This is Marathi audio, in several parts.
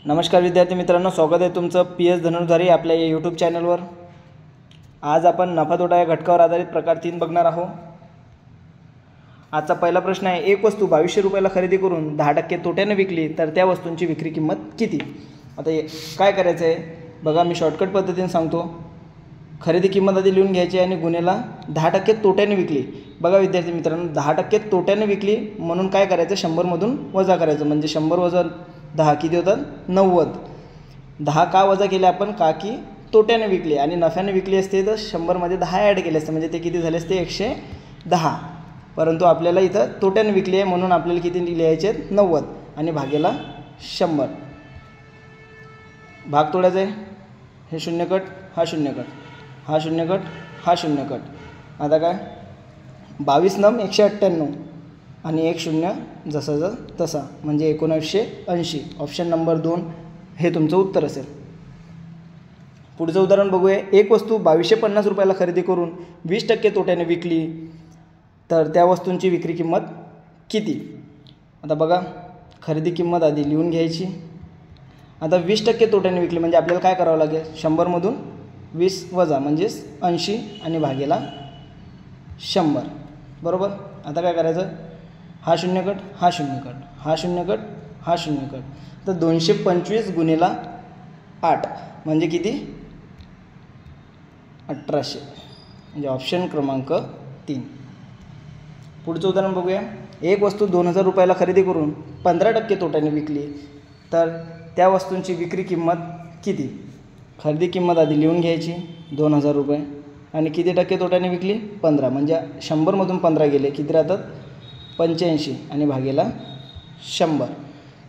नमस्कार विद्यार्थी मित्रांनो, स्वागत आहे तुमचं PS धनुर्धारी आपल्या यूट्यूब चॅनलवर। आज आपण नफा तोटा या घटकावर आधारित प्रकार 3 बघणार आहोत। आजचा पहिला प्रश्न आहे, एक वस्तू 2200 रुपयाला खरेदी करून 10% तोट्याने विकली तर त्या वस्तूंची विक्री किंमत किती। आता काय करायचं आहे बघा, मी शॉर्टकट पद्धतीने सांगतो। खरेदी किंमत आधी लिहून घ्यायची आणि गुन्हेला 10% तोट्याने विकली। बघा विद्यार्थी मित्रांनो, 10% तोट्याने विकली म्हणून काय करायचं, 100 मधून वजा करायचं, म्हणजे 100 वजा 10 किती होतात 90। 10 का वजा केले आपण, का की तोट्याने विकली आणि नफ्याने विकली असते तर 100 मध्ये 10 ॲड केले असते, म्हणजे ते किती झाले असते 110। परंतु आपल्याला इथं तोट्याने विकली आहे म्हणून आपल्याला किती लिहायचे 90 आणि भागेला 100। भाग तोडायचा आहे, हे शून्य कट, हा शून्य कट, हा शून्य कट, हा शून्य कट। आता काय 22 नम 198 आणि 1 शून्य जसा तसा, म्हणजे 1980। ऑप्शन नंबर 2 हे तुमचं उत्तर असेल। पुढचं उदाहरण बघूया, एक वस्तू 2250 रुपयाला खरेदी करून 20% तोट्याने विकली तर त्या वस्तूंची विक्री किंमत किती। आता बघा, खरेदी किंमत आधी लिहून घ्यायची। आता 20% तोट्याने विकली म्हणजे आपल्याला काय करावं लागेल, 100 मधून 20 वजा म्हणजेच 80 आणि भागेला 100, बरोबर। आता काय करायचं, हा शून्य कट, हा शून्य कट, हा शून्य कट, हा शून्य कट, तर 225 गुणिले 8 म्हणजे किती 1800, म्हणजे ऑप्शन क्रमांक 3। पुढचं उदाहरण बघूया, एक वस्तू 2000 रुपयाला खरेदी करून 15% तोट्याने विकली तर त्या वस्तूंची विक्री किंमत किती। खरेदी किंमत आधी लिहून घ्यायची 2000 रुपये आणि किती टक्के तोट्याने विकली 15, म्हणजे 100 मधून 15 गेले किती राहतात 85 आणि भागेला 100।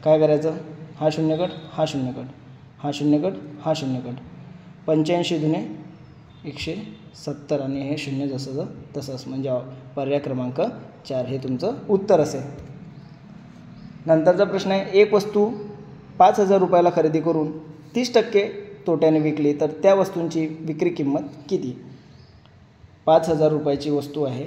काय करायचं, हा शून्य कट, हा शून्य कट, हा शून्य कट, हा शून्य कट, 85 दुने 170 आणि हे शून्य जसं तसंच, म्हणजे पर्याय क्रमांक 4 हे तुमचं उत्तर असेल। नंतरचा प्रश्न आहे, एक वस्तू 5000 रुपयाला खरेदी करून 30% तोट्याने विकली तर त्या वस्तूंची विक्री किंमत किती। 5000 रुपयाची वस्तू आहे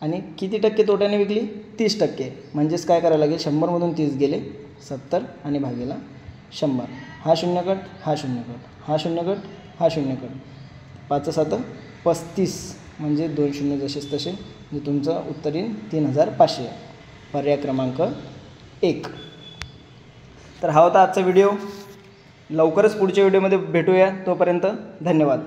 आणि किती टक्के तोट्याने विकली 30%, म्हणजेच काय करायला लागेल, 100 मधून 30 गेले 70 आणि भागेला 100। हा शून्य कट, हा शून्य कट, हा शून्य कट, हा शून्य कट, 5 7 35 म्हणजे 2 शून्य जसेच तसे, म्हणजे तुमचं उत्तर येईल 3500, पर्याय क्रमांक 1। तर हा होता आजचा व्हिडिओ। लवकरच पुढच्या व्हिडिओमध्ये भेटूया, तोपर्यंत धन्यवाद।